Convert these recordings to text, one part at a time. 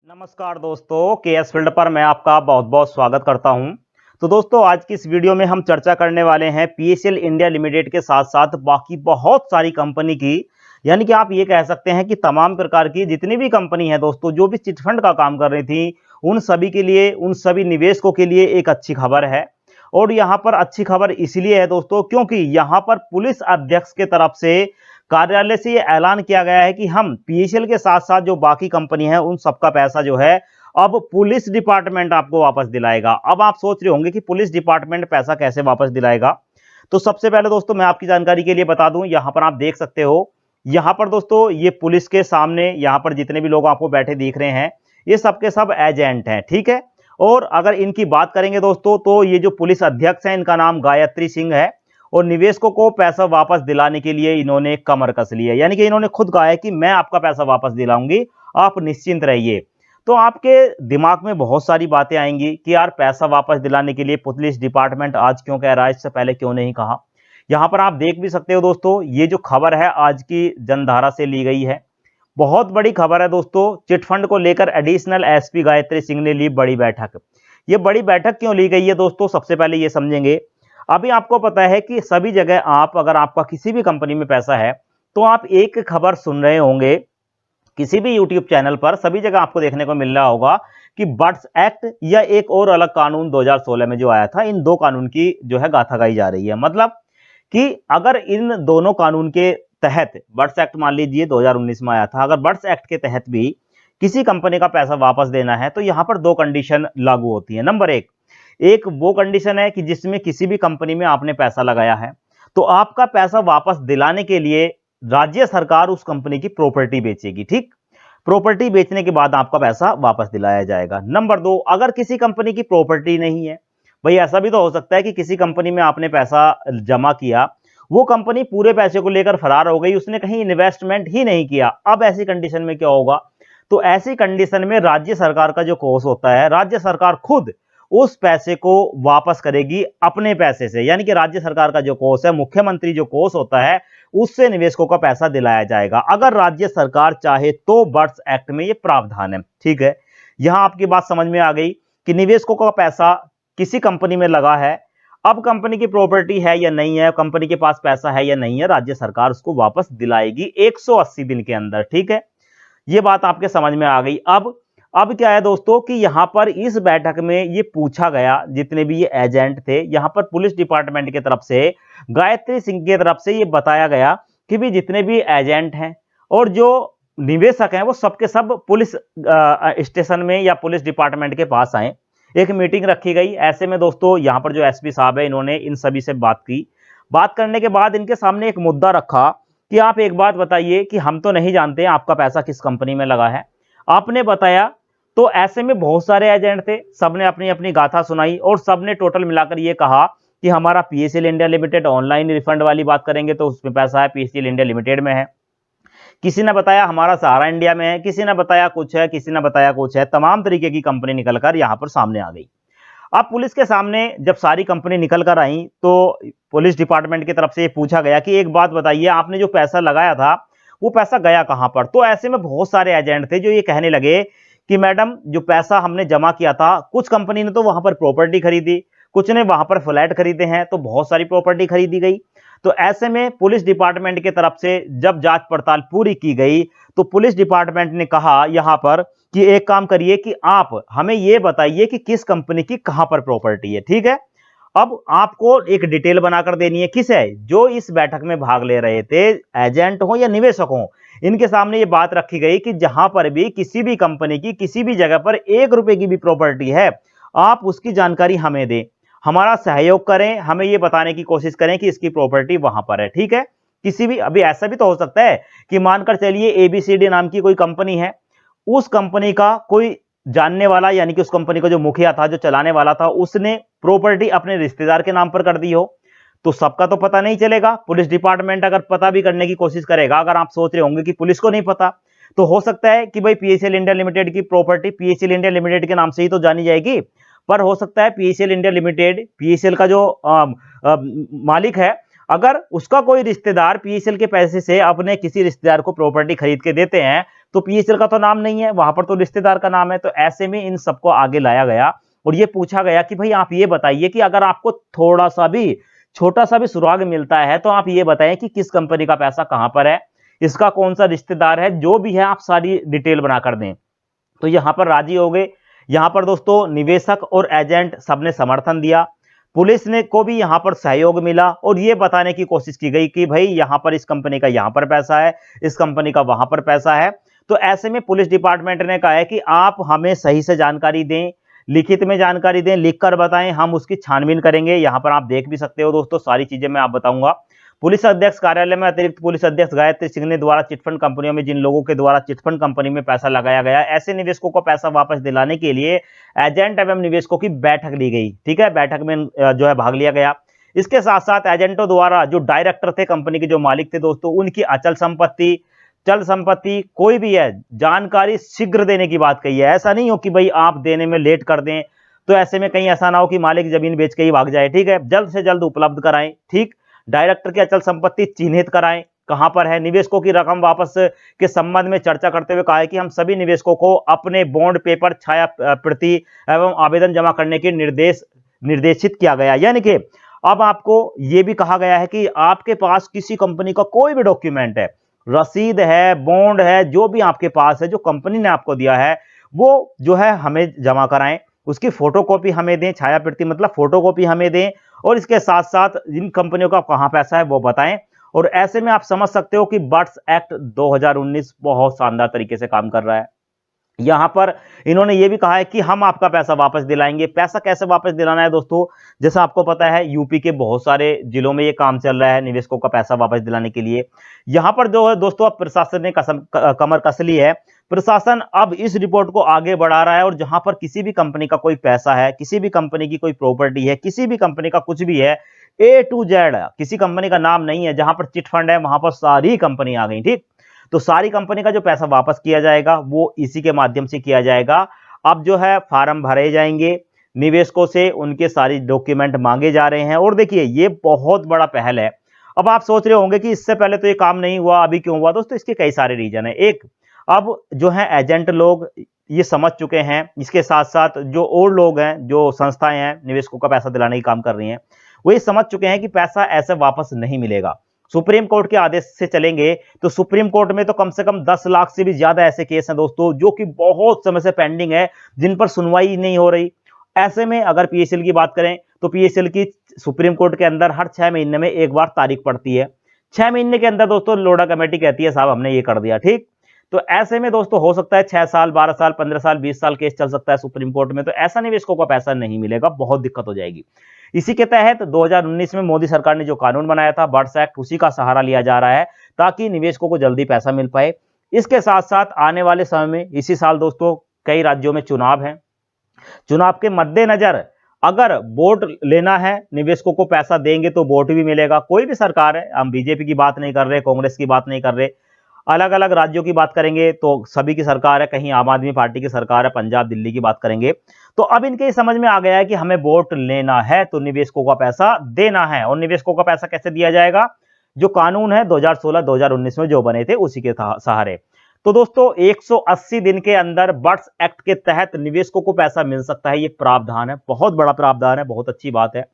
नमस्कार दोस्तों, KS field पर मैं आपका बहुत बहुत स्वागत करता हूं। तो दोस्तों, आज की इस वीडियो में हम चर्चा करने वाले हैं पीएसएल इंडिया लिमिटेड के साथ साथ बाकी बहुत सारी कंपनी की, यानी कि आप ये कह सकते हैं कि तमाम प्रकार की जितनी भी कंपनी है दोस्तों, जो भी चिटफंड का काम कर रही थी, उन सभी के लिए, उन सभी निवेशकों के लिए एक अच्छी खबर है। और यहाँ पर अच्छी खबर इसलिए है दोस्तों, क्योंकि यहाँ पर पुलिस अध्यक्ष के तरफ से कार्यालय से ये ऐलान किया गया है कि हम पीएसएल के साथ साथ जो बाकी कंपनी है उन सबका पैसा जो है अब पुलिस डिपार्टमेंट आपको वापस दिलाएगा। अब आप सोच रहे होंगे कि पुलिस डिपार्टमेंट पैसा कैसे वापस दिलाएगा। तो सबसे पहले दोस्तों मैं आपकी जानकारी के लिए बता दूं, यहां पर आप देख सकते हो, यहां पर दोस्तों ये पुलिस के सामने यहां पर जितने भी लोग आपको बैठे दिख रहे हैं, ये सबके सब एजेंट हैं, ठीक है। और अगर इनकी बात करेंगे दोस्तों, तो ये जो पुलिस अध्यक्ष है इनका नाम गायत्री सिंह है और निवेशकों को पैसा वापस दिलाने के लिए इन्होंने कमर कस ली है, यानी कि इन्होंने खुद कहा है कि मैं आपका पैसा वापस दिलाऊंगी, आप निश्चिंत रहिए। तो आपके दिमाग में बहुत सारी बातें आएंगी कि यार पैसा वापस दिलाने के लिए पुलिस डिपार्टमेंट आज क्यों कह रहा है, इससे पहले क्यों नहीं कहा। यहां पर आप देख भी सकते हो दोस्तों, ये जो खबर है आज की जनधारा से ली गई है, बहुत बड़ी खबर है दोस्तों। चिटफंड को लेकर एडिशनल एसपी गायत्री सिंह ने ली बड़ी बैठक। ये बड़ी बैठक क्यों ली गई है दोस्तों, सबसे पहले ये समझेंगे। अभी आपको पता है कि सभी जगह आप, अगर आपका किसी भी कंपनी में पैसा है, तो आप एक खबर सुन रहे होंगे किसी भी यूट्यूब चैनल पर, सभी जगह आपको देखने को मिल रहा होगा कि बर्ड्स एक्ट या एक और अलग कानून 2016 में जो आया था, इन दो कानून की जो है गाथा गाई जा रही है। मतलब कि अगर इन दोनों कानून के तहत, बर्ड्स एक्ट मान लीजिए 2019 में आया था, अगर बर्ड्स एक्ट के तहत भी किसी कंपनी का पैसा वापस देना है तो यहां पर दो कंडीशन लागू होती है। नंबर एक वो कंडीशन है कि जिसमें किसी भी कंपनी में आपने पैसा लगाया है, तो आपका पैसा वापस दिलाने के लिए राज्य सरकार उस कंपनी की प्रॉपर्टी बेचेगी, ठीक। प्रॉपर्टी बेचने के बाद आपका पैसा वापस दिलाया जाएगा। नंबर दो, अगर किसी कंपनी की प्रॉपर्टी नहीं है, भाई ऐसा भी तो हो सकता है कि किसी कंपनी में आपने पैसा जमा किया, वो कंपनी पूरे पैसे को लेकर फरार हो गई, उसने कहीं इन्वेस्टमेंट ही नहीं किया। अब ऐसी कंडीशन में क्या होगा, तो ऐसी कंडीशन में राज्य सरकार का जो कोष होता है, राज्य सरकार खुद उस पैसे को वापस करेगी अपने पैसे से, यानी कि राज्य सरकार का जो कोष है, मुख्यमंत्री जो कोष होता है, उससे निवेशकों का पैसा दिलाया जाएगा, अगर राज्य सरकार चाहे तो। बर्ड्स एक्ट में ये प्रावधान है, ठीक है। यहां आपकी बात समझ में आ गई कि निवेशकों का पैसा किसी कंपनी में लगा है, अब कंपनी की प्रॉपर्टी है या नहीं है, कंपनी के पास पैसा है या नहीं है, राज्य सरकार उसको वापस दिलाएगी 180 दिन के अंदर, ठीक है। ये बात आपके समझ में आ गई। अब क्या है दोस्तों कि यहां पर इस बैठक में ये पूछा गया, जितने भी ये एजेंट थे, यहां पर पुलिस डिपार्टमेंट की तरफ से, गायत्री सिंह की तरफ से ये बताया गया कि भी जितने भी एजेंट हैं और जो निवेशक हैं, वो सबके सब पुलिस स्टेशन में या पुलिस डिपार्टमेंट के पास आए। एक मीटिंग रखी गई। ऐसे में दोस्तों यहां पर जो एसपी साहब है, इन्होंने इन सभी से बात की। बात करने के बाद इनके सामने एक मुद्दा रखा कि आप एक बात बताइए कि हम तो नहीं जानते आपका पैसा किस कंपनी में लगा है। आपने बताया, तो ऐसे में बहुत सारे एजेंट थे, सबने अपनी अपनी गाथा सुनाई और सबने टोटल मिलाकर ये कहा कि हमारा PSL India limited, online refund वाली बात करेंगे तो उसमें पैसा है, पीएसएल इंडिया लिमिटेड में है। किसी ने बताया हमारा सहारा इंडिया में है, किसी ने बताया कुछ है, किसी ने बताया कुछ है। तमाम तरीके की कंपनी निकलकर यहां पर सामने आ गई। अब पुलिस के सामने जब सारी कंपनी निकल कर आई, तो पुलिस डिपार्टमेंट की तरफ से पूछा गया कि एक बात बताइए, आपने जो पैसा लगाया था वो पैसा गया कहां पर। तो ऐसे में बहुत सारे एजेंट थे जो ये कहने लगे कि मैडम, जो पैसा हमने जमा किया था, कुछ कंपनी ने तो वहां पर प्रॉपर्टी खरीदी, कुछ ने वहां पर फ्लैट खरीदे हैं, तो बहुत सारी प्रॉपर्टी खरीदी गई। तो ऐसे में पुलिस डिपार्टमेंट की तरफ से जब जांच पड़ताल पूरी की गई, तो पुलिस डिपार्टमेंट ने कहा यहां पर कि एक काम करिए कि आप हमें यह बताइए कि किस कंपनी की कहां पर प्रॉपर्टी है, ठीक है। अब आपको एक डिटेल बनाकर देनी है। किस है, जो इस बैठक में भाग ले रहे थे, एजेंट हो या निवेशक हो, इनके सामने ये बात रखी गई कि जहां पर भी किसी भी कंपनी की किसी भी जगह पर 1 रुपए की भी प्रॉपर्टी है, आप उसकी जानकारी हमें दें, हमारा सहयोग करें, हमें ये बताने की कोशिश करें कि इसकी प्रॉपर्टी वहां पर है, ठीक है। किसी भी, अभी ऐसा भी तो हो सकता है कि मानकर चलिए एबीसीडी नाम की कोई कंपनी है, उस कंपनी का कोई जानने वाला, यानी कि उस कंपनी का जो मुखिया था, जो चलाने वाला था, उसने प्रॉपर्टी अपने रिश्तेदार के नाम पर कर दी हो, तो सबका तो पता नहीं चलेगा। पुलिस डिपार्टमेंट अगर पता भी करने की कोशिश करेगा, अगर आप सोच रहे होंगे कि पुलिस को नहीं पता, तो हो सकता है कि भाई पीएसएल इंडिया लिमिटेड की प्रॉपर्टी पीएसएल इंडिया लिमिटेड के नाम से ही तो जानी जाएगी, पर हो सकता है पीएसएल इंडिया लिमिटेड, पीएसएल का जो मालिक है, अगर उसका कोई रिश्तेदार पीएसएल के पैसे से अपने किसी रिश्तेदार को प्रॉपर्टी खरीद के देते हैं, तो पीएसएल का तो नाम नहीं है, वहां पर तो रिश्तेदार का नाम है। तो ऐसे में इन सबको आगे लाया गया और ये पूछा गया कि भाई आप ये बताइए कि अगर आपको थोड़ा सा भी, छोटा सा भी सुराग मिलता है तो आप ये बताएं कि किस कंपनी का पैसा कहां पर है, इसका कौन सा रिश्तेदार है, जो भी है आप सारी डिटेल बनाकर दें। तो यहां पर राजी हो गए। यहां पर दोस्तों निवेशक और एजेंट सबने समर्थन दिया। पुलिस ने को भी यहां पर सहयोग मिला और यह बताने की कोशिश की गई कि भाई यहां पर इस कंपनी का यहां पर पैसा है, इस कंपनी का वहां पर पैसा है। तो ऐसे में पुलिस डिपार्टमेंट ने कहा है कि आप हमें सही से जानकारी दें, लिखित में जानकारी दें, लिखकर बताएं, हम उसकी छानबीन करेंगे। यहां पर आप देख भी सकते हो दोस्तों, सारी चीजें मैं आप बताऊंगा। पुलिस अध्यक्ष कार्यालय में अतिरिक्त पुलिस अध्यक्ष गायत्री सिंह ने द्वारा चिटफंड कंपनियों में जिन लोगों के द्वारा चिटफंड कंपनी में पैसा लगाया गया, ऐसे निवेशकों को पैसा वापस दिलाने के लिए एजेंट एवं निवेशकों की बैठक ली गई। ठीक है, बैठक में जो है भाग लिया गया। इसके साथ साथ एजेंटों द्वारा जो डायरेक्टर थे, कंपनी के जो मालिक थे दोस्तों, उनकी अचल संपत्ति, चल संपत्ति कोई भी है, जानकारी शीघ्र देने की बात कही है। ऐसा नहीं हो कि भाई आप देने में लेट कर दें, तो ऐसे में कहीं ऐसा ना हो कि मालिक जमीन बेच के ही भाग जाए। ठीक है, जल्द से जल्द उपलब्ध कराएं। ठीक, डायरेक्टर की अचल संपत्ति चिन्हित कराएं कहां पर है। निवेशकों की रकम वापस के संबंध में चर्चा करते हुए कहा है कि हम सभी निवेशकों को अपने बॉन्ड पेपर, छाया प्रति एवं आवेदन जमा करने के निर्देशित किया गया। यानी कि अब आपको यह भी कहा गया है कि आपके पास किसी कंपनी का कोई भी डॉक्यूमेंट है, रसीद है, बॉन्ड है, जो भी आपके पास है, जो कंपनी ने आपको दिया है, वो जो है हमें जमा कराएं। उसकी फोटोकॉपी हमें दें, छाया प्रति मतलब फोटोकॉपी हमें दें, और इसके साथ साथ जिन कंपनियों का कहां पैसा है वो बताएं। और ऐसे में आप समझ सकते हो कि बर्ड्स एक्ट 2019 बहुत शानदार तरीके से काम कर रहा है। यहां पर इन्होंने यह भी कहा है कि हम आपका पैसा वापस दिलाएंगे। पैसा कैसे वापस दिलाना है दोस्तों, जैसा आपको पता है यूपी के बहुत सारे जिलों में यह काम चल रहा है निवेशकों का पैसा वापस दिलाने के लिए। यहां पर जो है दोस्तों, अब प्रशासन ने कमर कस ली है। प्रशासन अब इस रिपोर्ट को आगे बढ़ा रहा है और जहां पर किसी भी कंपनी का कोई पैसा है, किसी भी कंपनी की कोई प्रॉपर्टी है, किसी भी कंपनी का कुछ भी है, ए टू जेड, किसी कंपनी का नाम नहीं है, जहां पर चिट फंड है वहां पर सारी कंपनी आ गई। ठीक, तो सारी कंपनी का जो पैसा वापस किया जाएगा वो इसी के माध्यम से किया जाएगा। अब जो है फॉर्म भरे जाएंगे, निवेशकों से उनके सारी डॉक्यूमेंट मांगे जा रहे हैं। और देखिए ये बहुत बड़ा पहल है। अब आप सोच रहे होंगे कि इससे पहले तो ये काम नहीं हुआ, अभी क्यों हुआ? दोस्तों इसके कई सारे रीजन है। एक, अब जो है एजेंट लोग ये समझ चुके हैं, इसके साथ साथ जो और लोग हैं, जो संस्थाएं हैं निवेशकों का पैसा दिलाने की काम कर रही हैं, वो ये समझ चुके हैं कि पैसा ऐसे वापस नहीं मिलेगा। सुप्रीम कोर्ट के आदेश से चलेंगे तो सुप्रीम कोर्ट में तो कम से कम 10 लाख से भी ज्यादा ऐसे केस हैं दोस्तों, जो कि बहुत समय से पेंडिंग है, जिन पर सुनवाई नहीं हो रही। ऐसे में अगर पीएसएल की बात करें तो पीएसएल की सुप्रीम कोर्ट के अंदर हर 6 महीने में एक बार तारीख पड़ती है। 6 महीने के अंदर दोस्तों लोढ़ा कमेटी कहती है साहब हमने ये कर दिया। ठीक, तो ऐसे में दोस्तों हो सकता है 6 साल, 12 साल, 15 साल, 20 साल केस चल सकता है सुप्रीम कोर्ट में। तो ऐसा निवेशकों का पैसा नहीं मिलेगा, बहुत दिक्कत हो जाएगी। इसी के तहत 2019 में मोदी सरकार ने जो कानून बनाया था बर्ड्स एक्ट, उसी का सहारा लिया जा रहा है ताकि निवेशकों को जल्दी पैसा मिल पाए। इसके साथ साथ आने वाले समय में इसी साल दोस्तों कई राज्यों में चुनाव है। चुनाव के मद्देनजर अगर वोट लेना है, निवेशकों को पैसा देंगे तो वोट भी मिलेगा। कोई भी सरकार है, हम बीजेपी की बात नहीं कर रहे, कांग्रेस की बात नहीं कर रहे, अलग अलग राज्यों की बात करेंगे तो सभी की सरकार है, कहीं आम आदमी पार्टी की सरकार है, पंजाब दिल्ली की बात करेंगे। तो अब इनके समझ में आ गया है कि हमें वोट लेना है तो निवेशकों का पैसा देना है। और निवेशकों का पैसा कैसे दिया जाएगा? जो कानून है 2016-2019 में जो बने थे उसी के सहारे। तो दोस्तों 180 दिन के अंदर बर्ड्स एक्ट के तहत निवेशकों को पैसा मिल सकता है। ये प्रावधान है, बहुत बड़ा प्रावधान है, बहुत अच्छी बात है।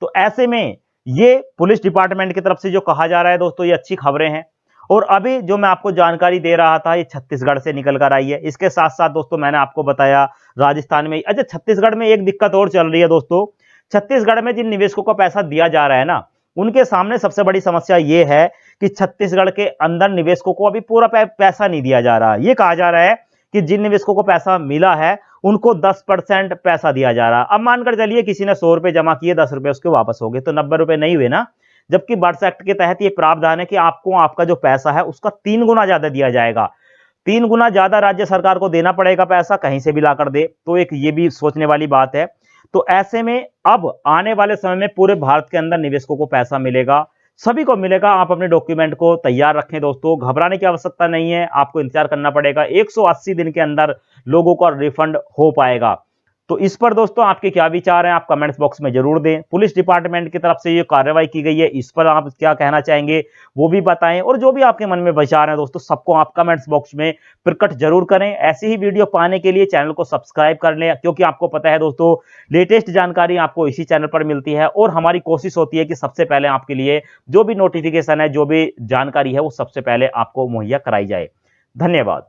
तो ऐसे में ये पुलिस डिपार्टमेंट की तरफ से जो कहा जा रहा है दोस्तों, ये अच्छी खबरें हैं। और अभी जो मैं आपको जानकारी दे रहा था ये छत्तीसगढ़ से निकल कर आई है। इसके साथ साथ दोस्तों मैंने आपको बताया राजस्थान में, अच्छा छत्तीसगढ़ में एक दिक्कत और चल रही है दोस्तों। छत्तीसगढ़ में जिन निवेशकों को पैसा दिया जा रहा है ना, उनके सामने सबसे बड़ी समस्या यह है कि छत्तीसगढ़ के अंदर निवेशकों को अभी पूरा पैसा नहीं दिया जा रहा। यह कहा जा रहा है कि जिन निवेशकों को पैसा मिला है उनको 10% पैसा दिया जा रहा। अब मानकर चलिए किसी ने 100 रुपए जमा किए, 10 रुपए उसके वापस हो गए, तो 90 रुपए नहीं हुए ना। जबकि बर्ड्स एक्ट के तहत ये प्रावधान है कि आपको आपका जो पैसा है उसका 3 गुना ज्यादा दिया जाएगा। 3 गुना ज्यादा राज्य सरकार को देना पड़ेगा पैसा, कहीं से भी ला कर दे। तो एक ये भी सोचने वाली बात है। तो ऐसे में अब आने वाले समय में पूरे भारत के अंदर निवेशकों को पैसा मिलेगा, सभी को मिलेगा। आप अपने डॉक्यूमेंट को तैयार रखें दोस्तों, घबराने की आवश्यकता नहीं है, आपको इंतजार करना पड़ेगा। 180 दिन के अंदर लोगों का रिफंड हो पाएगा। तो इस पर दोस्तों आपके क्या विचार हैं, आप कमेंट्स बॉक्स में जरूर दें। पुलिस डिपार्टमेंट की तरफ से ये कार्रवाई की गई है, इस पर आप क्या कहना चाहेंगे वो भी बताएं, और जो भी आपके मन में विचार हैं दोस्तों सबको आप कमेंट्स बॉक्स में प्रकट जरूर करें। ऐसी ही वीडियो पाने के लिए चैनल को सब्सक्राइब कर लें, क्योंकि आपको पता है दोस्तों लेटेस्ट जानकारी आपको इसी चैनल पर मिलती है, और हमारी कोशिश होती है कि सबसे पहले आपके लिए जो भी नोटिफिकेशन है, जो भी जानकारी है, वो सबसे पहले आपको मुहैया कराई जाए। धन्यवाद।